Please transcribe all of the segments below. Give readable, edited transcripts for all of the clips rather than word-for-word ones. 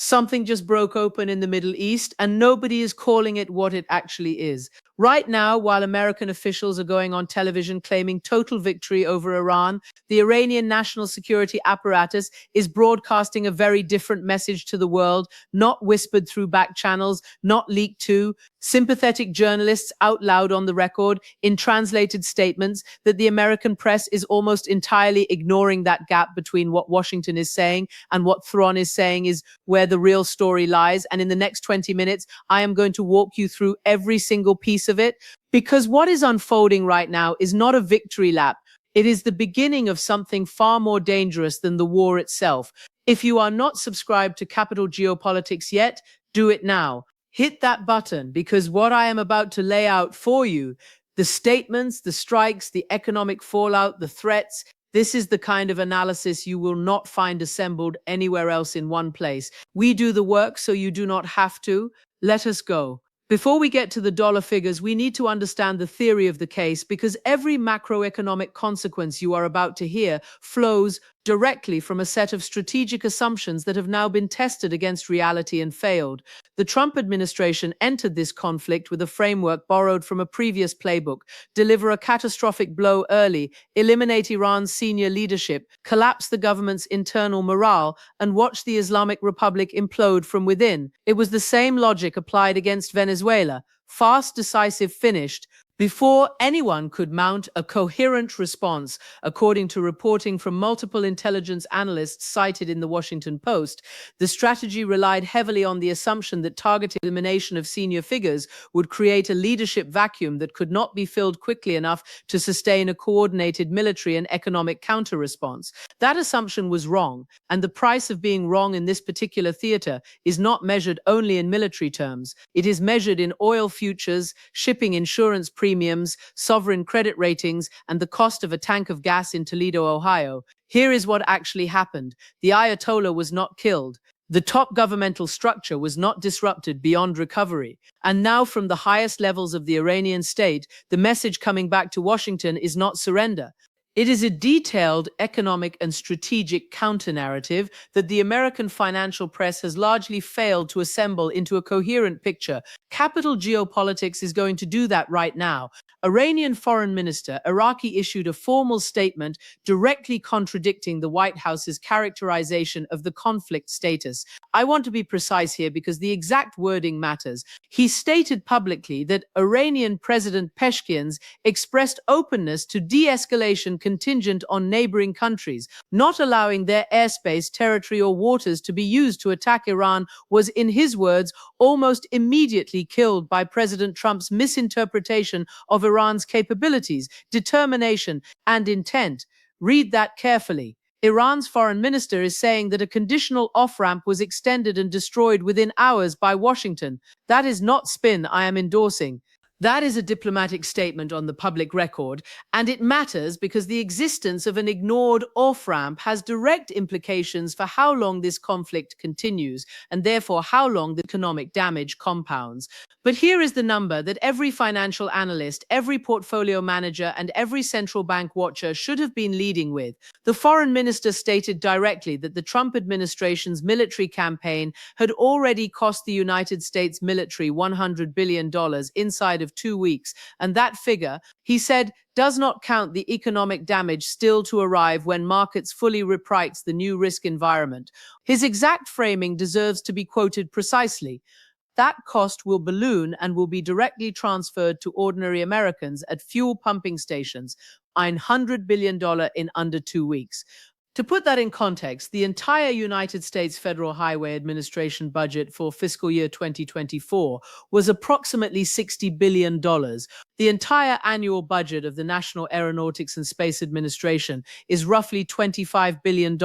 Something just broke open in the Middle East, and nobody is calling it what it actually is. Right now, while American officials are going on television claiming total victory over Iran, the Iranian national security apparatus is broadcasting a very different message to the world, not whispered through back channels, not leaked to sympathetic journalists out loud on the record in translated statements, that the American press is almost entirely ignoring that gap between what Washington is saying and what Tehran is saying is where the real story lies. And in the next 20 minutes, I am going to walk you through every single piece of it, because what is unfolding right now is not a victory lap. It is the beginning of something far more dangerous than the war itself. If you are not subscribed to Capital Geopolitics yet, do it now. Hit that button, because what I am about to lay out for you, the statements, the strikes, the economic fallout, the threats, this is the kind of analysis you will not find assembled anywhere else in one place. We do the work so you do not have to. Let us go. Before we get to the dollar figures, we need to understand the theory of the case, because every macroeconomic consequence you are about to hear flows directly from a set of strategic assumptions that have now been tested against reality and failed. The Trump administration entered this conflict with a framework borrowed from a previous playbook: deliver a catastrophic blow early, eliminate Iran's senior leadership, collapse the government's internal morale, and watch the Islamic Republic implode from within. It was the same logic applied against Venezuela: fast, decisive, finished, before anyone could mount a coherent response. According to reporting from multiple intelligence analysts cited in the Washington Post, the strategy relied heavily on the assumption that targeted elimination of senior figures would create a leadership vacuum that could not be filled quickly enough to sustain a coordinated military and economic counter-response. That assumption was wrong, and the price of being wrong in this particular theater is not measured only in military terms. It is measured in oil futures, shipping insurance premiums, sovereign credit ratings, and the cost of a tank of gas in Toledo, Ohio. Here is what actually happened. The Ayatollah was not killed. The top governmental structure was not disrupted beyond recovery. And now, from the highest levels of the Iranian state, the message coming back to Washington is not surrender. It is a detailed economic and strategic counter-narrative that the American financial press has largely failed to assemble into a coherent picture. Capital Geopolitics is going to do that right now. Iranian Foreign Minister Iraqi issued a formal statement directly contradicting the White House's characterization of the conflict status. I want to be precise here because the exact wording matters. He stated publicly that Iranian President Pezeshkian's expressed openness to de-escalation contingent on neighboring countries. Not allowing their airspace, territory, or waters to be used to attack Iran was, in his words, almost immediately killed by President Trump's misinterpretation of Iran's capabilities, determination, and intent. Read that carefully. Iran's foreign minister is saying that a conditional off-ramp was extended and destroyed within hours by Washington. That is not spin I am endorsing. That is a diplomatic statement on the public record, and it matters because the existence of an ignored off-ramp has direct implications for how long this conflict continues, and therefore how long the economic damage compounds. But here is the number that every financial analyst, every portfolio manager, and every central bank watcher should have been leading with. The foreign minister stated directly that the Trump administration's military campaign had already cost the United States military $100 billion inside of 2 weeks, and that figure, he said, does not count the economic damage still to arrive when markets fully reprice the new risk environment. His exact framing deserves to be quoted precisely. That cost will balloon and will be directly transferred to ordinary Americans at fuel pumping stations, $100 billion in under 2 weeks. To put that in context, the entire United States Federal Highway Administration budget for fiscal year 2024 was approximately $60 billion. The entire annual budget of the National Aeronautics and Space Administration is roughly $25 billion.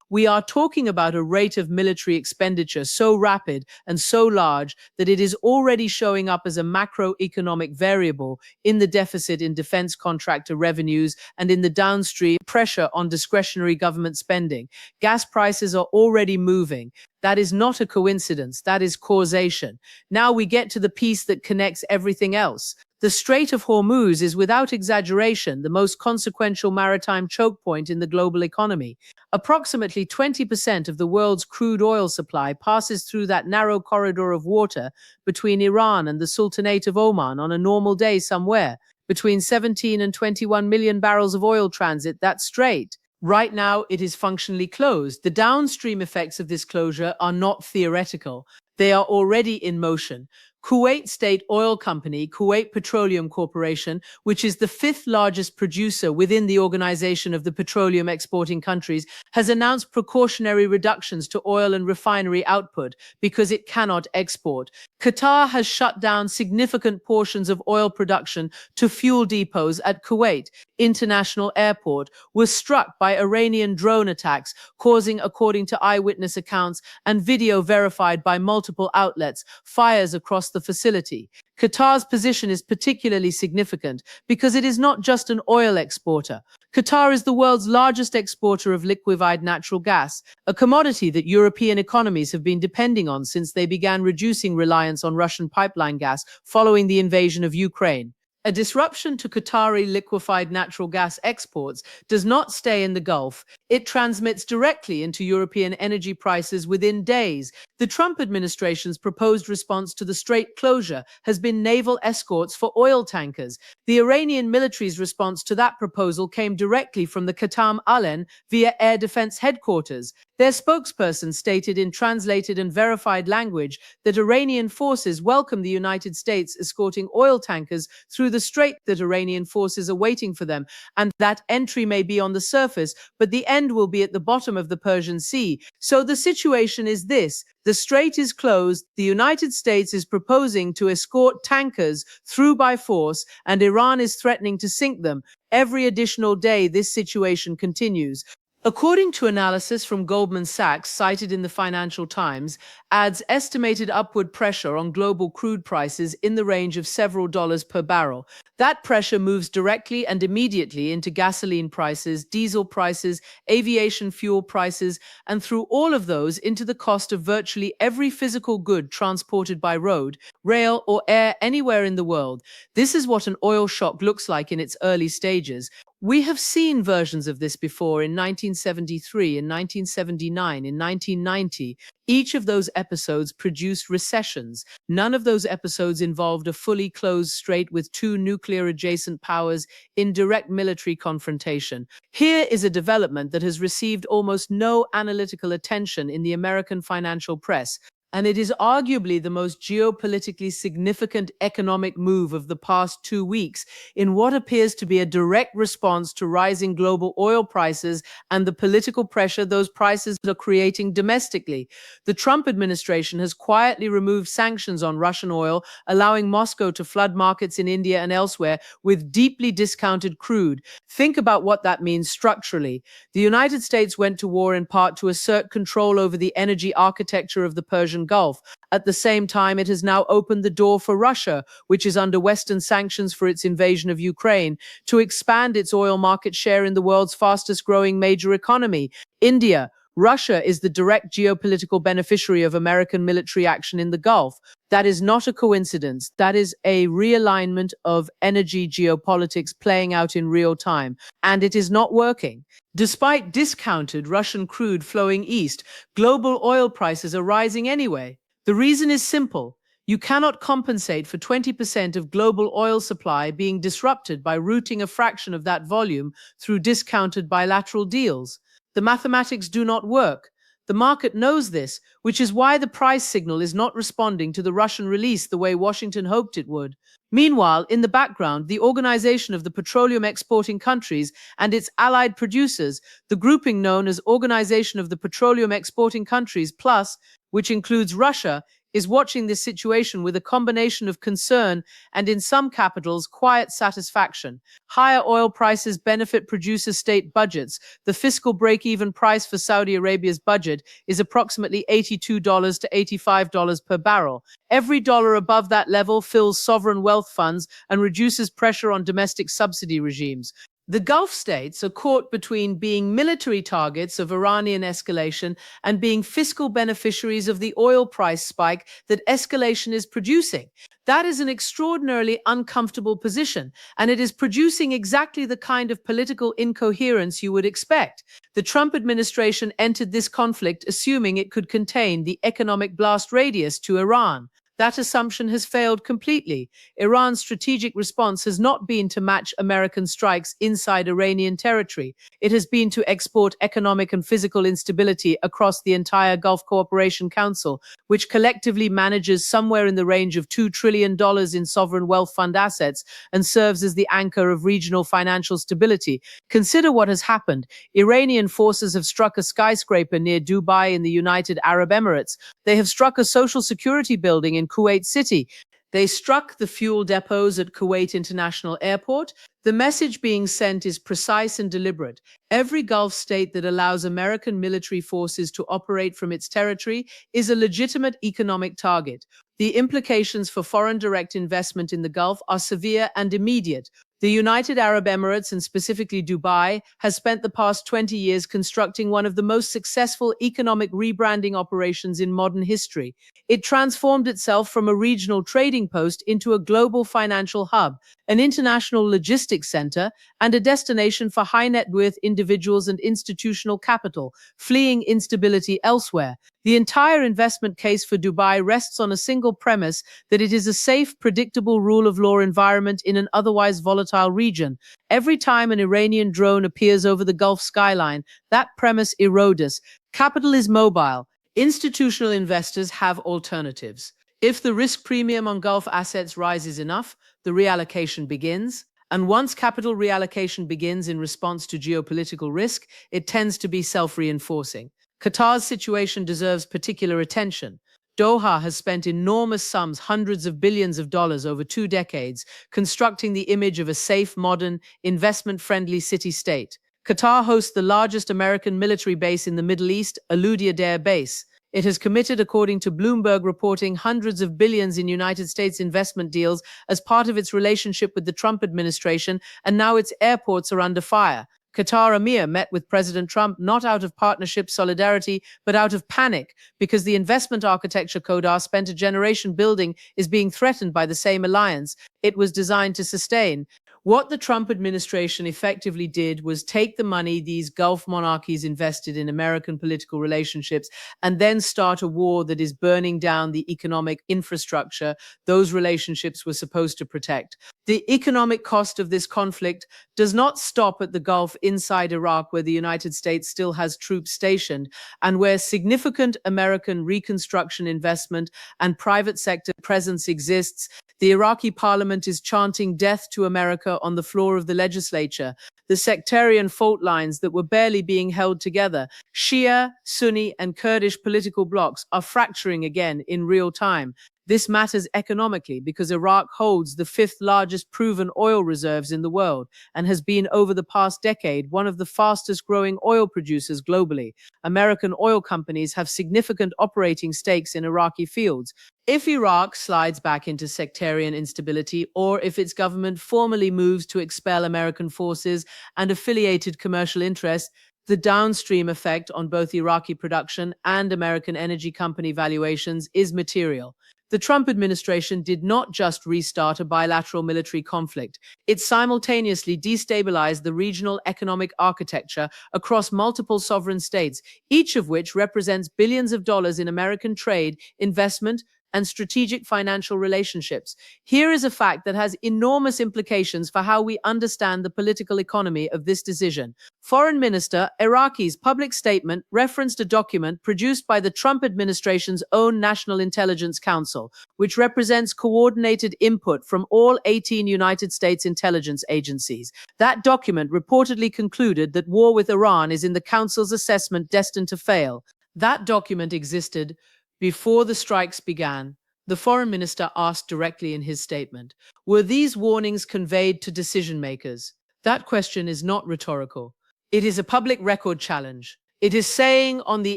We are talking about a rate of military expenditure so rapid and so large that it is already showing up as a macroeconomic variable in the deficit in defense contractor revenues and in the downstream pressure on discretionary government spending. Gas prices are already moving. That is not a coincidence. That is causation. Now we get to the piece that connects everything else. The Strait of Hormuz is without exaggeration the most consequential maritime choke point in the global economy. Approximately 20% of the world's crude oil supply passes through that narrow corridor of water between Iran and the Sultanate of Oman on a normal day somewhere. Between 17 and 21 million barrels of oil transit that strait. Right now, it is functionally closed. The downstream effects of this closure are not theoretical. They are already in motion. Kuwait State Oil Company, Kuwait Petroleum Corporation, which is the fifth largest producer within the Organization of the Petroleum Exporting Countries, has announced precautionary reductions to oil and refinery output because it cannot export. Qatar has shut down significant portions of oil production to fuel depots at Kuwait International Airport, was struck by Iranian drone attacks, causing, according to eyewitness accounts and video verified by multiple outlets, fires across the facility. Qatar's position is particularly significant because it is not just an oil exporter. Qatar is the world's largest exporter of liquefied natural gas, a commodity that European economies have been depending on since they began reducing reliance on Russian pipeline gas following the invasion of Ukraine. A disruption to Qatari liquefied natural gas exports does not stay in the Gulf. It transmits directly into European energy prices within days. The Trump administration's proposed response to the strait closure has been naval escorts for oil tankers. The Iranian military's response to that proposal came directly from the Qatam Alen via Air Defense Headquarters. Their spokesperson stated in translated and verified language that Iranian forces welcome the United States escorting oil tankers through the strait, that Iranian forces are waiting for them, and that entry may be on the surface, but the end will be at the bottom of the Persian Sea. So the situation is this. The strait is closed, the United States is proposing to escort tankers through by force, and Iran is threatening to sink them. Every additional day, this situation continues. According to analysis from Goldman Sachs cited in the Financial Times, adds estimated upward pressure on global crude prices in the range of several dollars per barrel. That pressure moves directly and immediately into gasoline prices, diesel prices, aviation fuel prices, and through all of those into the cost of virtually every physical good transported by road, rail, or air anywhere in the world. This is what an oil shock looks like in its early stages. We have seen versions of this before in 1973, in 1979, in 1990. Each of those episodes produced recessions. None of those episodes involved a fully closed strait with two nuclear-adjacent powers in direct military confrontation. Here is a development that has received almost no analytical attention in the American financial press, and it is arguably the most geopolitically significant economic move of the past 2 weeks in what appears to be a direct response to rising global oil prices and the political pressure those prices are creating domestically. The Trump administration has quietly removed sanctions on Russian oil, allowing Moscow to flood markets in India and elsewhere with deeply discounted crude. Think about what that means structurally. The United States went to war in part to assert control over the energy architecture of the Persian Gulf. At the same time, it has now opened the door for Russia, which is under Western sanctions for its invasion of Ukraine, to expand its oil market share in the world's fastest growing major economy, India. Russia is the direct geopolitical beneficiary of American military action in the Gulf. That is not a coincidence. That is a realignment of energy geopolitics playing out in real time, and it is not working. Despite discounted Russian crude flowing east, global oil prices are rising anyway. The reason is simple. You cannot compensate for 20% of global oil supply being disrupted by routing a fraction of that volume through discounted bilateral deals. The mathematics do not work. The market knows this, which is why the price signal is not responding to the Russian release the way Washington hoped it would. Meanwhile, in the background, the Organization of the Petroleum Exporting Countries and its allied producers, the grouping known as Organization of the Petroleum Exporting Countries Plus, which includes Russia, is watching this situation with a combination of concern and, in some capitals, quiet satisfaction. Higher oil prices benefit producer state budgets. The fiscal break-even price for Saudi Arabia's budget is approximately $82 to $85 per barrel. Every dollar above that level fills sovereign wealth funds and reduces pressure on domestic subsidy regimes. The Gulf states are caught between being military targets of Iranian escalation and being fiscal beneficiaries of the oil price spike that escalation is producing. That is an extraordinarily uncomfortable position, and it is producing exactly the kind of political incoherence you would expect. The Trump administration entered this conflict assuming it could contain the economic blast radius to Iran. That assumption has failed completely. Iran's strategic response has not been to match American strikes inside Iranian territory. It has been to export economic and physical instability across the entire Gulf Cooperation Council, which collectively manages somewhere in the range of $2 trillion in sovereign wealth fund assets and serves as the anchor of regional financial stability. Consider what has happened. Iranian forces have struck a skyscraper near Dubai in the United Arab Emirates. They have struck a social security building in Kuwait City. They struck the fuel depots at Kuwait International Airport. The message being sent is precise and deliberate. Every Gulf state that allows American military forces to operate from its territory is a legitimate economic target. The implications for foreign direct investment in the Gulf are severe and immediate. The United Arab Emirates, and specifically Dubai, has spent the past 20 years constructing one of the most successful economic rebranding operations in modern history. It transformed itself from a regional trading post into a global financial hub, an international logistics center, and a destination for high net worth individuals and institutional capital, fleeing instability elsewhere. The entire investment case for Dubai rests on a single premise that it is a safe, predictable rule of law environment in an otherwise volatile region. Every time an Iranian drone appears over the Gulf skyline, that premise erodes. Capital is mobile. Institutional investors have alternatives. If the risk premium on Gulf assets rises enough, the reallocation begins. And once capital reallocation begins in response to geopolitical risk, it tends to be self-reinforcing. Qatar's situation deserves particular attention. Doha has spent enormous sums, hundreds of billions of dollars over 2 decades, constructing the image of a safe, modern, investment-friendly city-state. Qatar hosts the largest American military base in the Middle East, Al-Udeid Air Base. It has committed, according to Bloomberg reporting, hundreds of billions in United States investment deals as part of its relationship with the Trump administration, and now its airports are under fire. Qatar Emir met with President Trump not out of partnership solidarity, but out of panic, because the investment architecture Qatar spent a generation building is being threatened by the same alliance it was designed to sustain. What the Trump administration effectively did was take the money these Gulf monarchies invested in American political relationships and then start a war that is burning down the economic infrastructure those relationships were supposed to protect. The economic cost of this conflict does not stop at the Gulf inside Iraq, where the United States still has troops stationed and where significant American reconstruction investment and private sector presence exists. The Iraqi parliament is chanting death to America on the floor of the legislature. The sectarian fault lines that were barely being held together, Shia, Sunni, and Kurdish political blocs, are fracturing again in real time. This matters economically because Iraq holds the 5th largest proven oil reserves in the world and has been, over the past decade, one of the fastest growing oil producers globally. American oil companies have significant operating stakes in Iraqi fields. If Iraq slides back into sectarian instability, or if its government formally moves to expel American forces and affiliated commercial interests, the downstream effect on both Iraqi production and American energy company valuations is material. The Trump administration did not just restart a bilateral military conflict. It simultaneously destabilized the regional economic architecture across multiple sovereign states, each of which represents billions of dollars in American trade, investment, and strategic financial relationships. Here is a fact that has enormous implications for how we understand the political economy of this decision. Foreign Minister Iraqi's public statement referenced a document produced by the Trump administration's own National Intelligence Council, which represents coordinated input from all 18 United States intelligence agencies. That document reportedly concluded that war with Iran is, in the Council's assessment, destined to fail. That document existed before the strikes began. The foreign minister asked directly in his statement, were these warnings conveyed to decision makers? That question is not rhetorical. It is a public record challenge. It is saying on the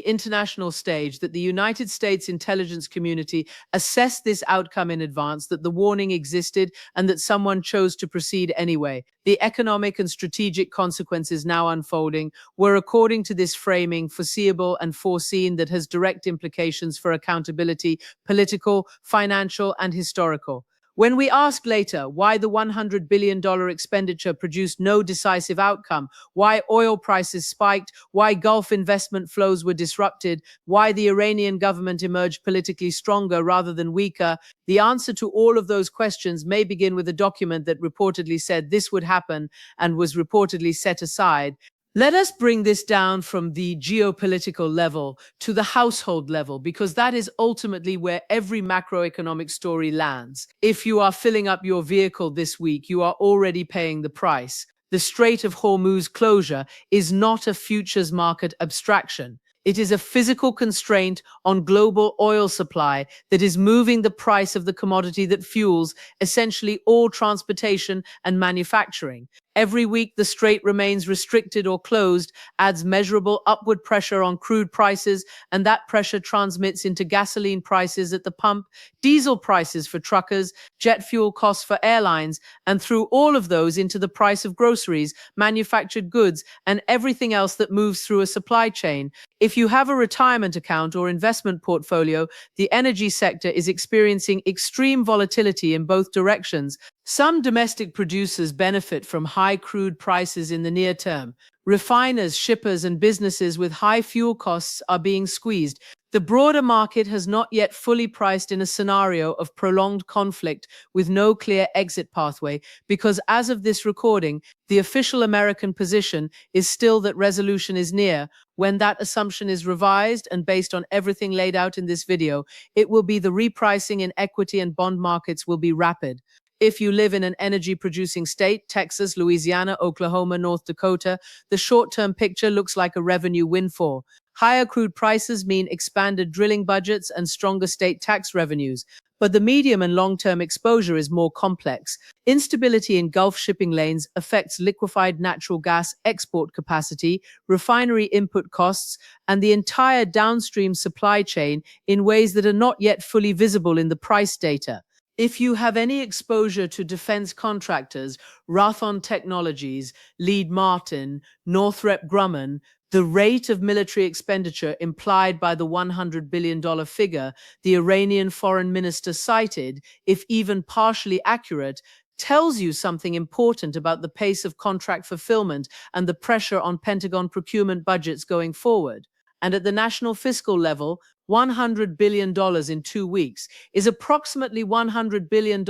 international stage that the United States intelligence community assessed this outcome in advance, that the warning existed, and that someone chose to proceed anyway. The economic and strategic consequences now unfolding were, according to this framing, foreseeable and foreseen, that has direct implications for accountability, political, financial, and historical. When we ask later why the $100 billion expenditure produced no decisive outcome, why oil prices spiked, why Gulf investment flows were disrupted, why the Iranian government emerged politically stronger rather than weaker, the answer to all of those questions may begin with a document that reportedly said this would happen and was reportedly set aside. Let us bring this down from the geopolitical level to the household level, because that is ultimately where every macroeconomic story lands. If you are filling up your vehicle this week, you are already paying the price. The Strait of Hormuz closure is not a futures market abstraction. It is a physical constraint on global oil supply that is moving the price of the commodity that fuels essentially all transportation and manufacturing. Every week, the strait remains restricted or closed, adds measurable upward pressure on crude prices, and that pressure transmits into gasoline prices at the pump, diesel prices for truckers, jet fuel costs for airlines, and through all of those into the price of groceries, manufactured goods, and everything else that moves through a supply chain. If you have a retirement account or investment portfolio, the energy sector is experiencing extreme volatility in both directions. Some domestic producers benefit from high crude prices in the near term. Refiners, shippers, and businesses with high fuel costs are being squeezed. The broader market has not yet fully priced in a scenario of prolonged conflict with no clear exit pathway, because as of this recording, the official American position is still that resolution is near. When that assumption is revised and based on everything laid out in this video, it will be the repricing in equity and bond markets will be rapid. If you live in an energy-producing state, Texas, Louisiana, Oklahoma, North Dakota, the short-term picture looks like a revenue windfall. Higher crude prices mean expanded drilling budgets and stronger state tax revenues. But the medium and long-term exposure is more complex. Instability in Gulf shipping lanes affects liquefied natural gas export capacity, refinery input costs, and the entire downstream supply chain in ways that are not yet fully visible in the price data. If you have any exposure to defense contractors, Raytheon Technologies, Lockheed Martin, Northrop Grumman, the rate of military expenditure implied by the $100 billion figure the Iranian foreign minister cited, if even partially accurate, tells you something important about the pace of contract fulfillment and the pressure on Pentagon procurement budgets going forward. And at the national fiscal level, $100 billion in 2 weeks is approximately $100 billion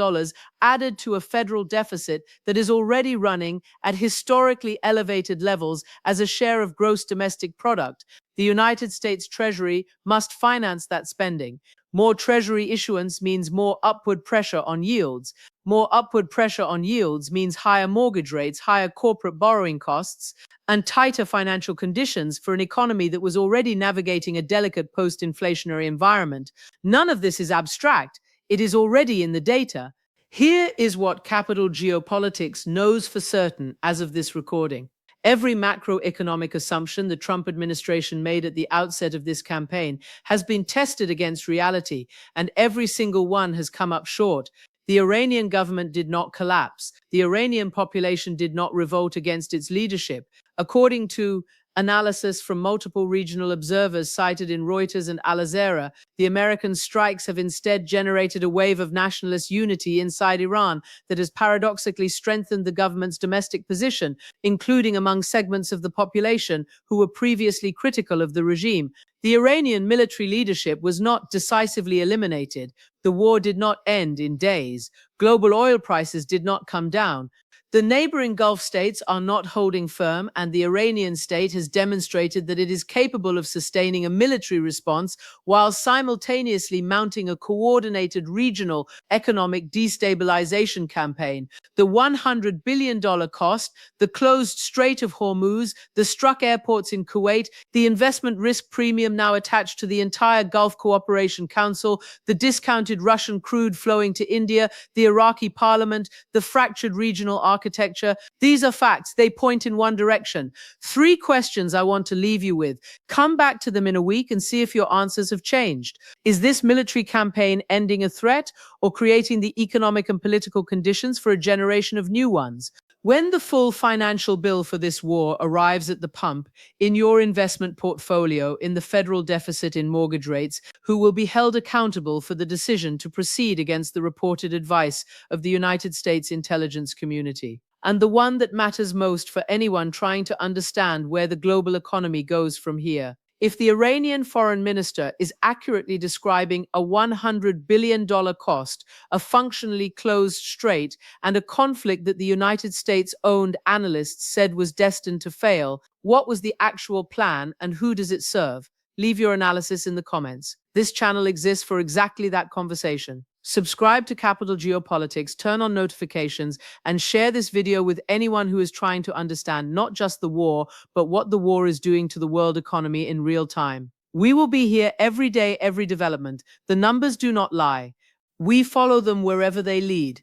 added to a federal deficit that is already running at historically elevated levels as a share of gross domestic product. The United States Treasury must finance that spending. More Treasury issuance means more upward pressure on yields. More upward pressure on yields means higher mortgage rates, higher corporate borrowing costs, and tighter financial conditions for an economy that was already navigating a delicate post-inflationary environment. None of this is abstract. It is already in the data. Here is what Capital Geopolitics knows for certain as of this recording. Every macroeconomic assumption the Trump administration made at the outset of this campaign has been tested against reality, and every single one has come up short. The Iranian government did not collapse. The Iranian population did not revolt against its leadership. According to analysis from multiple regional observers cited in Reuters and Al Jazeera, the American strikes have instead generated a wave of nationalist unity inside Iran that has paradoxically strengthened the government's domestic position, including among segments of the population who were previously critical of the regime. The Iranian military leadership was not decisively eliminated. The war did not end in days. Global oil prices did not come down. The neighboring Gulf states are not holding firm, and the Iranian state has demonstrated that it is capable of sustaining a military response while simultaneously mounting a coordinated regional economic destabilization campaign. The $100 billion cost, the closed Strait of Hormuz, the struck airports in Kuwait, the investment risk premium now attached to the entire Gulf Cooperation Council, the discounted Russian crude flowing to India, the Iraqi parliament, the fractured regional architecture architecture. These are facts. They point in one direction. Three questions I want to leave you with. Come back to them in a week and see if your answers have changed. Is this military campaign ending a threat or creating the economic and political conditions for a generation of new ones? When the full financial bill for this war arrives at the pump, in your investment portfolio, in the federal deficit in mortgage rates, who will be held accountable for the decision to proceed against the reported advice of the United States intelligence community? And the one that matters most for anyone trying to understand where the global economy goes from here. If the Iranian foreign minister is accurately describing a $100 billion cost, a functionally closed strait, and a conflict that the United States-owned analysts said was destined to fail, what was the actual plan and who does it serve? Leave your analysis in the comments. This channel exists for exactly that conversation. Subscribe to Capital Geopolitics, turn on notifications, and share this video with anyone who is trying to understand not just the war, but what the war is doing to the world economy in real time. We will be here every day, every development. The numbers do not lie. We follow them wherever they lead.